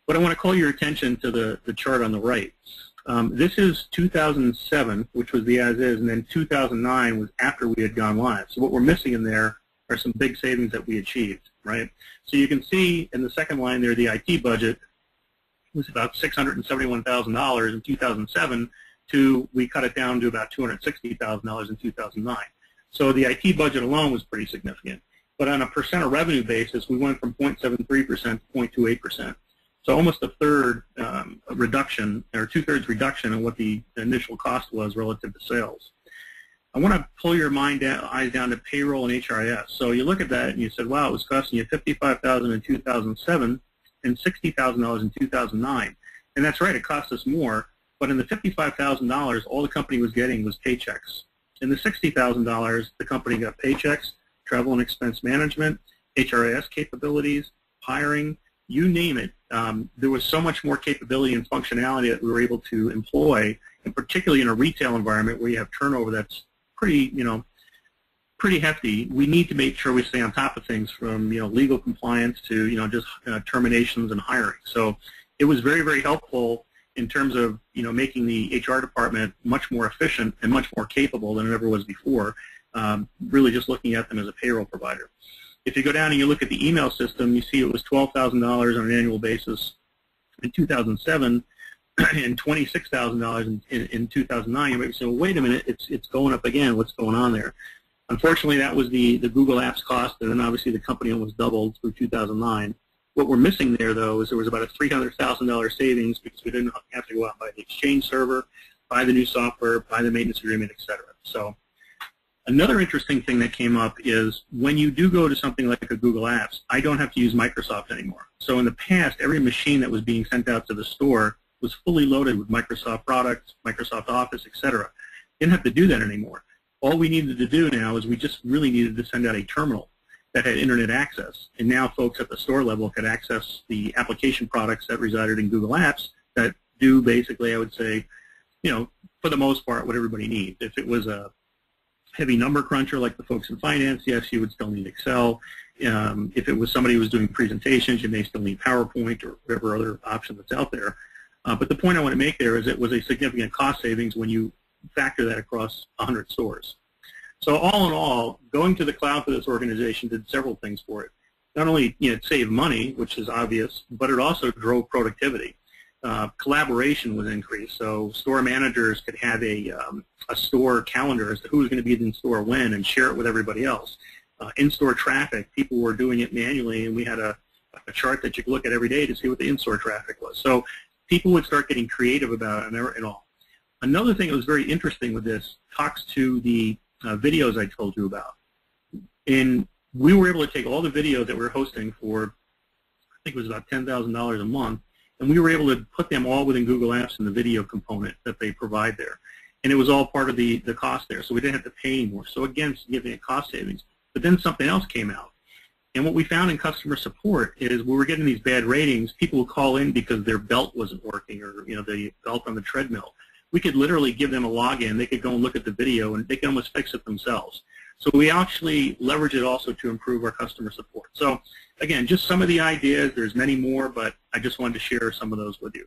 But I want to call your attention to the chart on the right. This is 2007, which was the as-is, and then 2009 was after we had gone live. So what we're missing in there are some big savings that we achieved, right? So you can see in the second line there, the IT budget was about $671,000 in 2007 to, we cut it down to about $260,000 in 2009. So the IT budget alone was pretty significant. But on a percent of revenue basis, we went from 0.73% to 0.28%. So almost a third reduction, or two-thirds reduction in what the initial cost was relative to sales. I want to pull your eyes down to payroll and HRIS. So you look at that and you said, wow, it was costing you $55,000 in 2007 and $60,000 in 2009. And that's right, it cost us more. But in the $55,000, all the company was getting was paychecks. In the $60,000, the company got paychecks, travel and expense management, HRIS capabilities, hiring, you name it. There was so much more capability and functionality that we were able to employ, and particularly in a retail environment where you have turnover that's pretty, pretty hefty. We need to make sure we stay on top of things, from legal compliance to just terminations and hiring. So it was very, very helpful in terms of making the HR department much more efficient and much more capable than it ever was before. Really just looking at them as a payroll provider. If you go down and you look at the email system, you see it was $12,000 on an annual basis in 2007 and $26,000 in 2009. You might say, well, wait a minute, it's going up again. What's going on there? Unfortunately, that was the Google Apps cost, and then obviously the company almost doubled through 2009. What we're missing there, though, is there was about a $300,000 savings because we didn't have to go out and buy the Exchange server, buy the new software, buy the maintenance agreement, etc. So another interesting thing that came up is when you do go to something like a Google Apps, I don't have to use Microsoft anymore. So in the past, every machine that was being sent out to the store was fully loaded with Microsoft products, Microsoft Office, etc. Didn't have to do that anymore. All we needed to do now is we just really needed to send out a terminal that had internet access. And now folks at the store level could access the application products that resided in Google Apps that do basically, I would say, for the most part, what everybody needs. If it was a heavy number cruncher like the folks in finance, yes, you would still need Excel. If it was somebody who was doing presentations, you may still need PowerPoint or whatever other option that's out there. But the point I want to make there is it was a significant cost savings when you factor that across 100 stores. So all in all, going to the cloud for this organization did several things for it. Not only it saved money, which is obvious, but it also drove productivity. Collaboration was increased, so store managers could have a store calendar as to who was going to be in store when and share it with everybody else. In-store traffic, people were doing it manually, and we had a chart that you could look at every day to see what the in-store traffic was. So people would start getting creative about it and all. Another thing that was very interesting with this talks to the videos I told you about. And we were able to take all the videos that we were hosting for, I think it was about $10,000 a month, and we were able to put them all within Google Apps in the video component that they provide there. And it was all part of the cost there, so we didn't have to pay anymore. So again, significant cost savings. But then something else came out. And what we found in customer support is we were getting these bad ratings. People would call in because their belt wasn't working, or the belt on the treadmill. We could literally give them a login. They could go and look at the video, and they can almost fix it themselves. So we actually leverage it also to improve our customer support. So again, just some of the ideas. There's many more, but I just wanted to share some of those with you.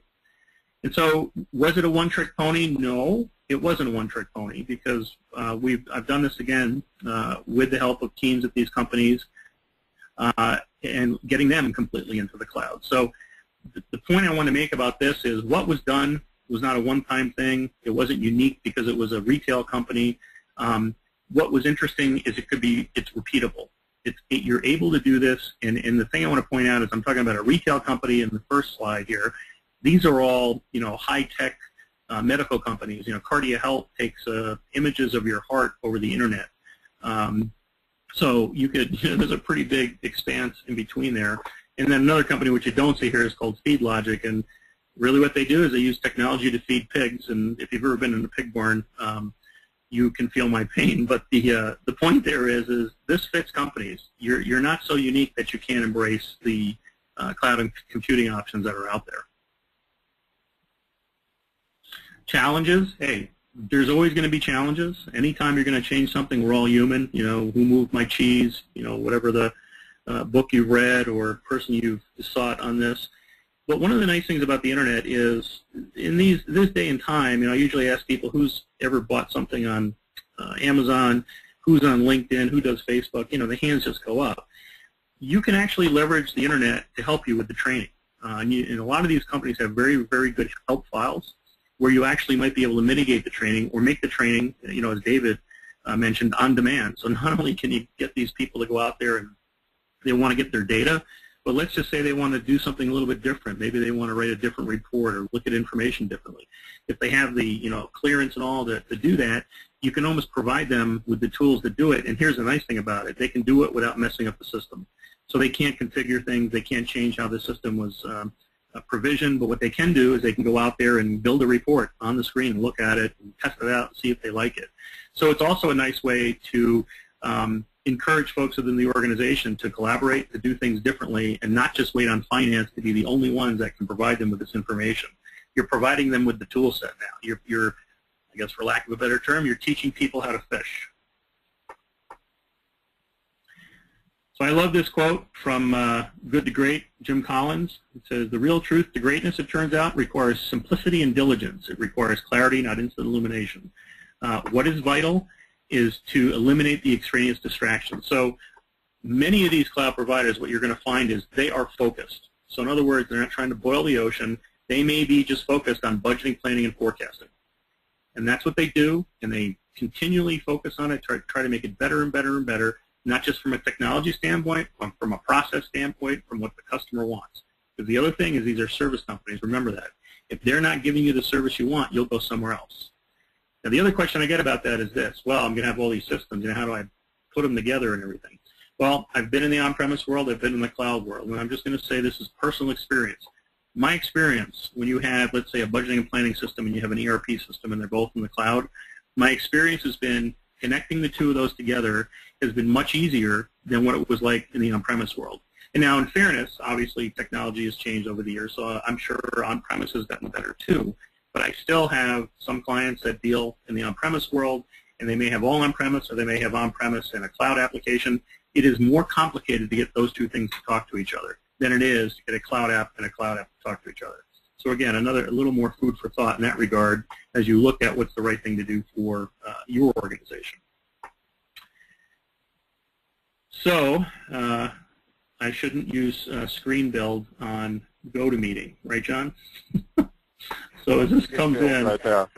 And so was it a one-trick pony? No, it wasn't a one-trick pony, because I've done this again with the help of teams at these companies and getting them completely into the cloud. So the point I want to make about this is what was done was not a one-time thing. It wasn't unique because it was a retail company. What was interesting is it's repeatable. You're able to do this, and the thing I want to point out is I'm talking about a retail company in the first slide here. These are all high-tech medical companies. Cardia Health takes images of your heart over the internet. So you could there's a pretty big expanse in between there. And then another company which you don't see here is called FeedLogic, and really what they do is they use technology to feed pigs. And if you've ever been in a pig barn, you can feel my pain. But the point there is this fits companies. You're not so unique that you can't embrace the cloud and computing options that are out there. Challenges, hey, there's always going to be challenges. Anytime you're going to change something, we're all human. You know, who moved my cheese? You know, whatever the book you've read or person you've sought on this. But one of the nice things about the internet is, in this day and time, you know, I usually ask people who's ever bought something on Amazon, who's on LinkedIn, who does Facebook. You know, the hands just go up. You can actually leverage the internet to help you with the training. And a lot of these companies have very, very good help files where you actually might be able to mitigate the training or make the training, you know, as David mentioned, on demand. So not only can you get these people to go out there and they want to get their data, but let's just say they want to do something a little bit different. Maybe they want to write a different report or look at information differently. If they have the, you know, clearance and all to do that, you can almost provide them with the tools to do it. And here's the nice thing about it. They can do it without messing up the system. So they can't configure things. They can't change how the system was provisioned. But what they can do is they can go out there and build a report on the screen, look at it, and test it out and see if they like it. So it's also a nice way to encourage folks within the organization to collaborate, to do things differently, and not just wait on finance to be the only ones that can provide them with this information. You're providing them with the tool set now. You're, I guess for lack of a better term, you're teaching people how to fish. So I love this quote from Good to Great, Jim Collins. It says, "The real truth to greatness, it turns out, requires simplicity and diligence. It requires clarity, not instant illumination. What is vital is to eliminate the extraneous distractions." So many of these cloud providers, what you're going to find is they are focused. So in other words, they're not trying to boil the ocean. They may be just focused on budgeting, planning, and forecasting. And that's what they do, and they continually focus on it, try to make it better and better and better, not just from a technology standpoint, but from a process standpoint, from what the customer wants. Because the other thing is these are service companies. Remember that. If they're not giving you the service you want, you'll go somewhere else. Now, the other question I get about that is this. Well, I'm going to have all these systems. You know, how do I put them together and everything? Well, I've been in the on-premise world. I've been in the cloud world. And I'm just going to say this is personal experience. My experience, when you have, let's say, a budgeting and planning system and you have an ERP system and they're both in the cloud, my experience has been connecting the two of those together has been much easier than what it was like in the on-premise world. And now, in fairness, obviously technology has changed over the years, so I'm sure on-premise has gotten better too. But I still have some clients that deal in the on-premise world, and they may have all on-premise or they may have on-premise and a cloud application. It is more complicated to get those two things to talk to each other than it is to get a cloud app and a cloud app to talk to each other. So again, a little more food for thought in that regard as you look at what's the right thing to do for your organization. So I shouldn't use screen build on GoToMeeting, right, John? So as this comes in, right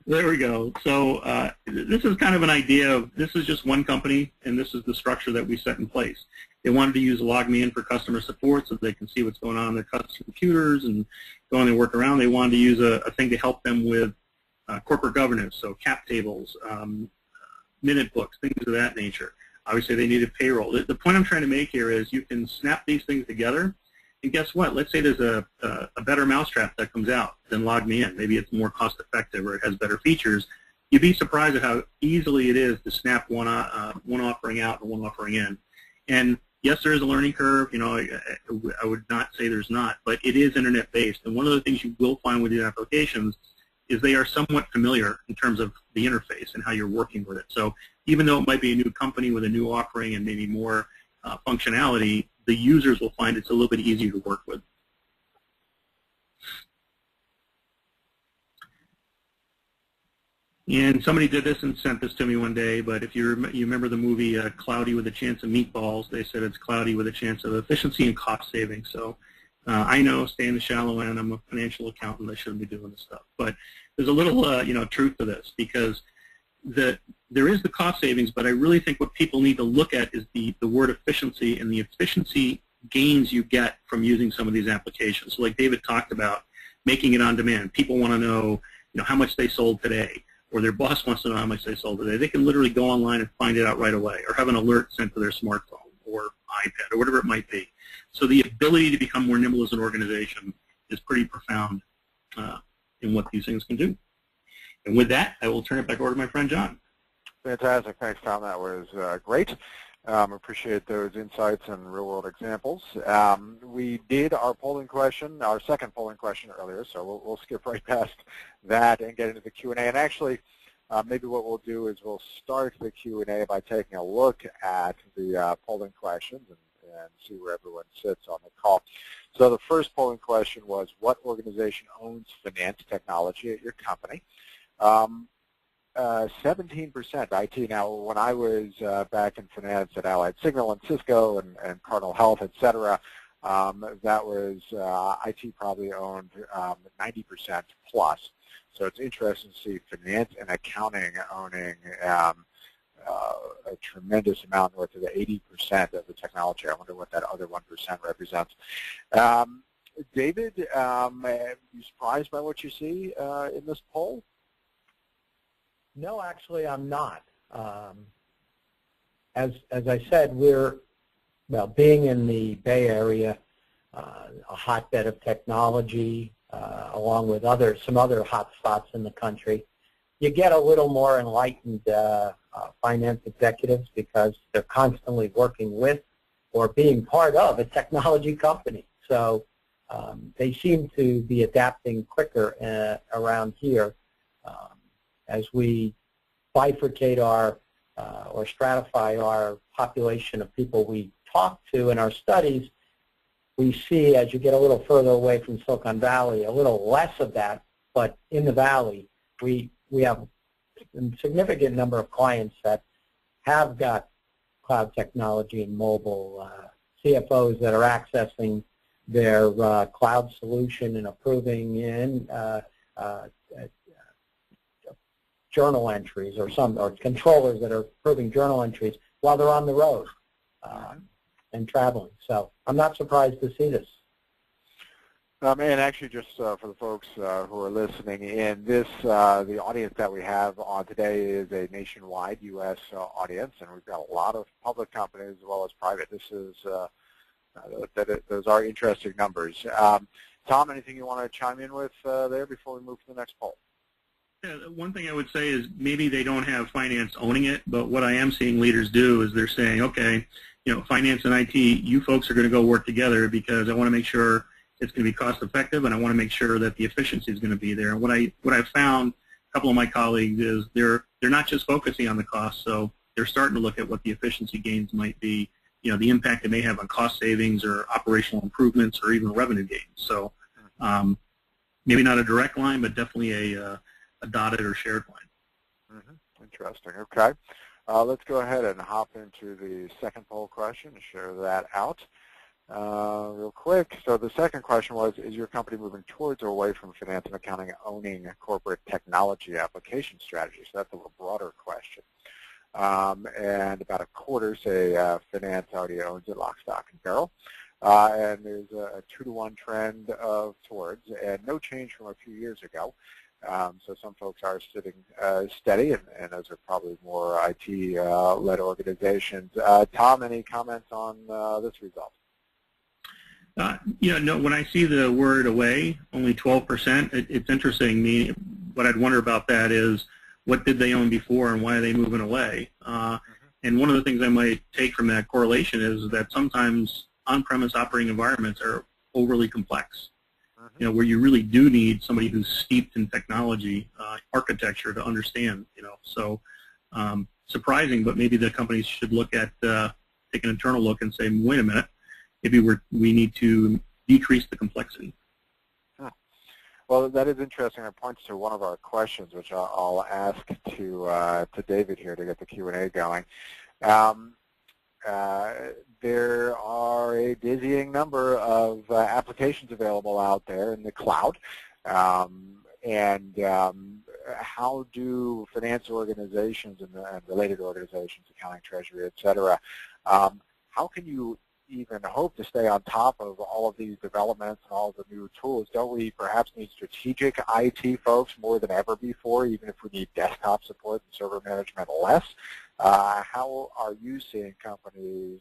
there we go. So this is kind of an idea of, this is just one company, and this is the structure that we set in place. They wanted to use LogMeIn for customer support so they can see what's going on in their customer computers and go on their work around. They wanted to use a thing to help them with corporate governance, so cap tables, minute books, things of that nature. Obviously, they needed payroll. The point I'm trying to make here is you can snap these things together, and guess what? Let's say there's a better mousetrap that comes out than LogMeIn. Maybe it's more cost-effective or it has better features. You'd be surprised at how easily it is to snap one offering out and one offering in. And yes, there is a learning curve. You know, I would not say there's not, but it is internet-based. And one of the things you will find with these applications is they are somewhat familiar in terms of the interface and how you're working with it. So even though it might be a new company with a new offering and maybe more functionality, the users will find it's a little bit easier to work with. And somebody did this and sent this to me one day, but if you remember the movie Cloudy with a Chance of Meatballs, they said it's cloudy with a chance of efficiency and cost saving. So I know, stay in the shallow end. I'm a financial accountant. I shouldn't be doing this stuff. But there's a little truth to this, because there is the cost savings, but I really think what people need to look at is the word efficiency and the efficiency gains you get from using some of these applications. So like David talked about, making it on demand. People want to know, how much they sold today, or their boss wants to know how much they sold today. They can literally go online and find it out right away, or have an alert sent to their smartphone or iPad or whatever it might be. So the ability to become more nimble as an organization is pretty profound in what these things can do. And with that, I will turn it back over to my friend John. Fantastic. Thanks, Tom. That was great. Appreciate those insights and real-world examples. We did our polling question, our second polling question earlier, so we'll skip right past that and get into the Q&A. And actually, maybe what we'll do is we'll start the Q&A by taking a look at the polling questions and see where everyone sits on the call. So the first polling question was, what organization owns finance technology at your company? 17% IT. Now, when I was back in finance at Allied Signal and Cisco and Cardinal Health, et cetera, that was IT probably owned 90% plus. So it's interesting to see finance and accounting owning a tremendous amount, north of the 80% of the technology. I wonder what that other 1% represents. David, are you surprised by what you see in this poll? No, actually, I'm not. As I said, we're, well, being in the Bay Area, a hotbed of technology, along with some other hot spots in the country, you get a little more enlightened finance executives because they're constantly working with or being part of a technology company. So they seem to be adapting quicker around here. As we bifurcate our or stratify our population of people we talk to in our studies, we see as you get a little further away from Silicon Valley, a little less of that, but in the Valley, we have a significant number of clients that have got cloud technology and mobile, CFOs that are accessing their cloud solution and approving in journal entries or controllers that are approving journal entries while they're on the road and traveling. So I'm not surprised to see this. And actually, just for the folks who are listening in, the audience that we have on today is a nationwide U.S. Audience, and we've got a lot of public companies as well as private. This is those are interesting numbers. Tom, anything you want to chime in with there before we move to the next poll? Yeah, one thing I would say is maybe they don't have finance owning it, but what I am seeing leaders do is they're saying, okay, finance and IT, you folks are going to go work together because I want to make sure it's going to be cost effective, and I want to make sure that the efficiency is going to be there. And what I found, a couple of my colleagues, is they're not just focusing on the cost, so they're starting to look at what the efficiency gains might be, the impact it may have on cost savings or operational improvements or even revenue gains. So maybe not a direct line, but definitely a dotted or shared line. Interesting. Okay. Let's go ahead and hop into the second poll question and share that out real quick. So the second question was, is your company moving towards or away from finance and accounting owning corporate technology application strategies? So that's a little broader question. And about a quarter say finance already owns it lock, stock, and barrel. And there's a 2-to-1 trend towards, and no change from a few years ago. So some folks are sitting steady, and those are probably more IT-led organizations. Tom, any comments on this result? No, when I see the word away, only 12%, it's interesting. What I'd wonder about that is, what did they own before and why are they moving away? And one of the things I might take from that correlation is that sometimes on-premise operating environments are overly complex. Where you really do need somebody who's steeped in technology architecture to understand. So surprising, but maybe the companies should look at take an internal look and say, wait a minute, maybe we need to decrease the complexity. Well, that is interesting. It points to one of our questions, which I'll ask to David here to get the Q&A going. There are a dizzying number of applications available out there in the cloud, and how do finance organizations and related organizations, accounting, treasury, et cetera, how can you even hope to stay on top of all of these developments and all of the new tools? Don't we perhaps need strategic IT folks more than ever before, even if we need desktop support and server management less? How are you seeing companies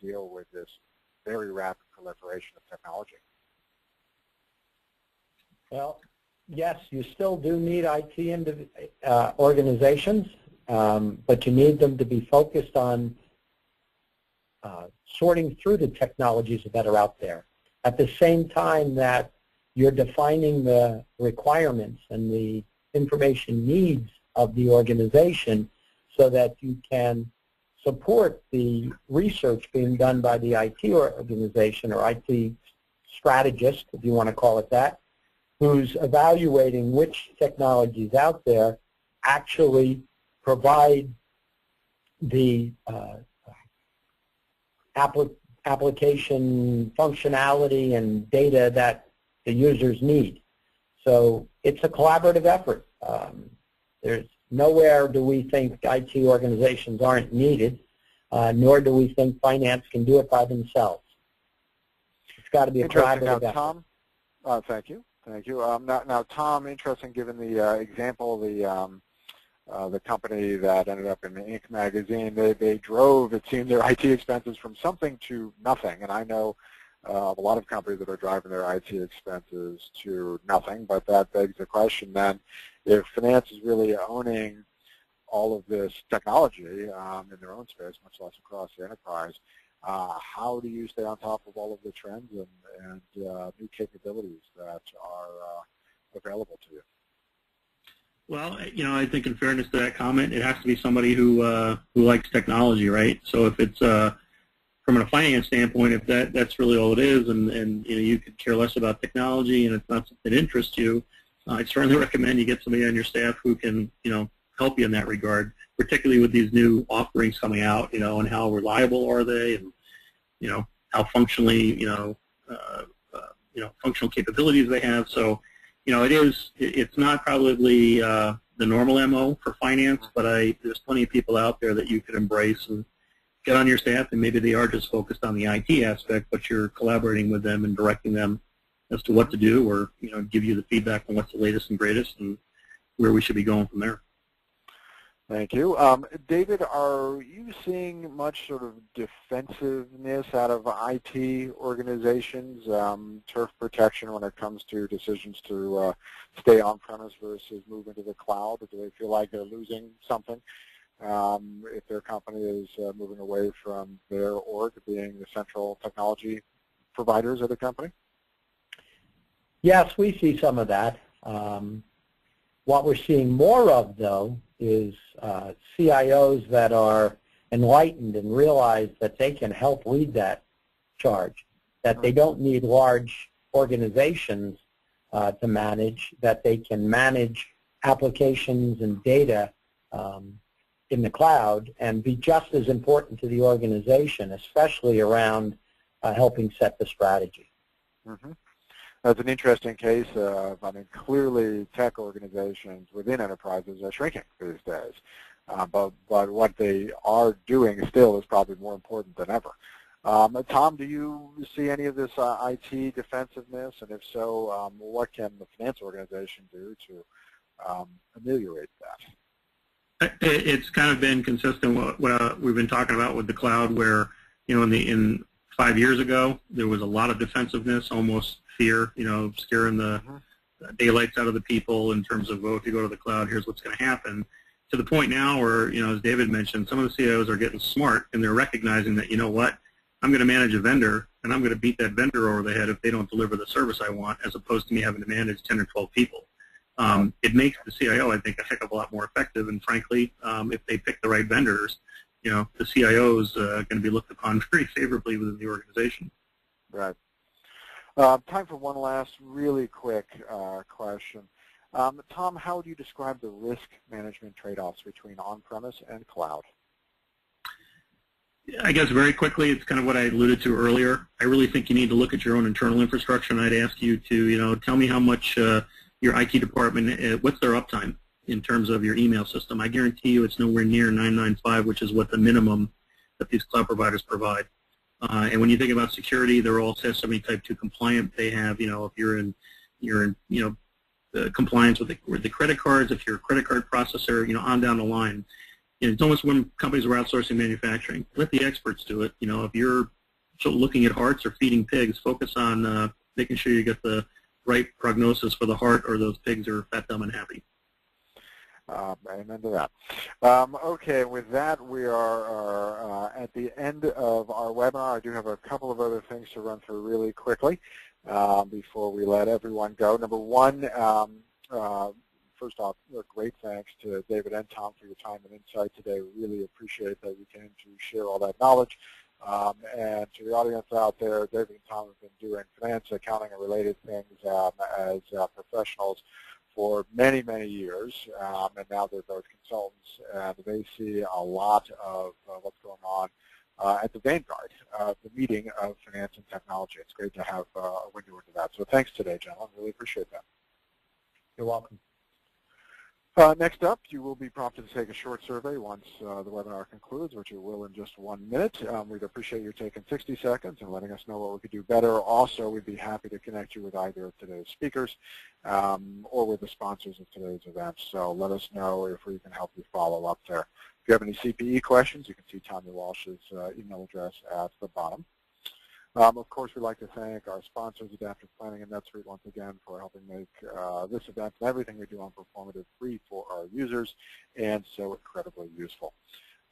deal with this very rapid proliferation of technology? Well, yes, you still do need IT organizations, but you need them to be focused on sorting through the technologies that are out there. At the same time that you're defining the requirements and the information needs of the organization so that you can support the research being done by the IT organization or IT strategist, if you want to call it that, who's evaluating which technologies out there actually provide the application functionality and data that the users need. So it's a collaborative effort. There's nowhere do we think IT organizations aren't needed, nor do we think finance can do it by themselves. It's got to be a collaborative effort. Tom, thank you. Thank you. Now, Tom, interesting given the example, the company that ended up in the Inc. magazine, they drove, it seemed, their IT expenses from something to nothing. And I know a lot of companies that are driving their IT expenses to nothing, but that begs the question then, if finance is really owning all of this technology in their own space, much less across the enterprise, how do you stay on top of all of the trends and new capabilities that are available to you? Well, I think in fairness to that comment, it has to be somebody who likes technology, right? So if it's from a finance standpoint, if that's really all it is, and you could care less about technology and it's not something that interests you, I certainly recommend you get somebody on your staff who can help you in that regard, particularly with these new offerings coming out, and how reliable are they, and how functionally functional capabilities they have. So it's not probably the normal MO for finance, but there's plenty of people out there that you could embrace and get on your staff, and maybe they are just focused on the IT aspect, but you're collaborating with them and directing them as to what to do, or give you the feedback on what's the latest and greatest and where we should be going from there. Thank you. David, are you seeing much sort of defensiveness out of IT organizations, turf protection when it comes to decisions to stay on-premise versus move into the cloud? Do they feel like they're losing something if their company is moving away from their org being the central technology providers of the company? Yes, we see some of that. What we're seeing more of, though, is CIOs that are enlightened and realize that they can help lead that charge, that they don't need large organizations to manage, that they can manage applications and data in the cloud and be just as important to the organization, especially around helping set the strategy. Mm-hmm. That's an interesting case of, clearly tech organizations within enterprises are shrinking these days. But what they are doing still is probably more important than ever. Tom, do you see any of this IT defensiveness? And if so, what can the finance organization do to ameliorate that? It's kind of been consistent with what we've been talking about with the cloud, where, in 5 years ago, there was a lot of defensiveness, almost fear, scaring the daylights out of the people in terms of, if you go to the cloud, here's what's going to happen. To the point now where, as David mentioned, some of the CIOs are getting smart, and they're recognizing that, I'm going to manage a vendor, and I'm going to beat that vendor over the head if they don't deliver the service I want, as opposed to me having to manage 10 or 12 people. It makes the CIO, I think, a heck of a lot more effective, and frankly, if they pick the right vendors, the CIO is going to be looked upon very favorably within the organization. Right. Time for one last really quick question. Tom, how would you describe the risk management trade-offs between on-premise and cloud? I guess very quickly, it's kind of what I alluded to earlier. I really think you need to look at your own internal infrastructure, and I'd ask you to, tell me how much your IT department, what's their uptime in terms of your email system. I guarantee you it's nowhere near 995, which is what the minimum that these cloud providers provide. And when you think about security, they're all SES70 Type 2 compliant. They have, if you're in compliance with the credit cards, if you're a credit card processor, on down the line. It's almost when companies are outsourcing manufacturing. Let the experts do it. If you're looking at hearts or feeding pigs, focus on making sure you get the right prognosis for the heart, or those pigs are fat, dumb, and happy. Amen to that. Okay, with that, we are at the end of our webinar. I do have a couple of other things to run through really quickly before we let everyone go. Number one, first off, great thanks to David and Tom for your time and insight today. We really appreciate that you came to share all that knowledge. And to the audience out there, David and Tom have been doing finance, accounting, and related things as professionals for many, many years, and now they're both consultants, and they see a lot of what's going on at the vanguard of the meeting of finance and technology. It's great to have a window into that. So thanks today, gentlemen. Really appreciate that. You're welcome. Next up, you will be prompted to take a short survey once the webinar concludes, which it will in just 1 minute. We'd appreciate you taking 60 seconds and letting us know what we could do better. Also, we'd be happy to connect you with either of today's speakers or with the sponsors of today's event. So let us know if we can help you follow up there. If you have any CPE questions, you can see Tanya Walsh's email address at the bottom. Of course, we'd like to thank our sponsors, Adaptive Planning and NetSuite, once again for helping make this event and everything we do on Performative free for our users and so incredibly useful.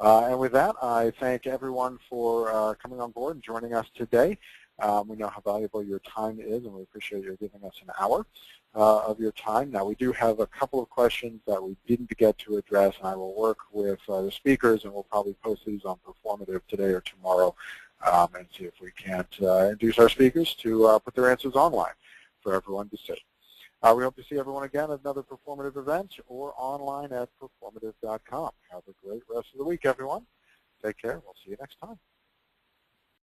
And with that, I thank everyone for coming on board and joining us today. We know how valuable your time is, and we appreciate you giving us an hour of your time. Now, we do have a couple of questions that we didn't get to address, and I will work with the speakers, and we'll probably post these on Performative today or tomorrow and see if we can't induce our speakers to put their answers online for everyone to see. We hope to see everyone again at another Performative event or online at performative.com. Have a great rest of the week, everyone. Take care. We'll see you next time.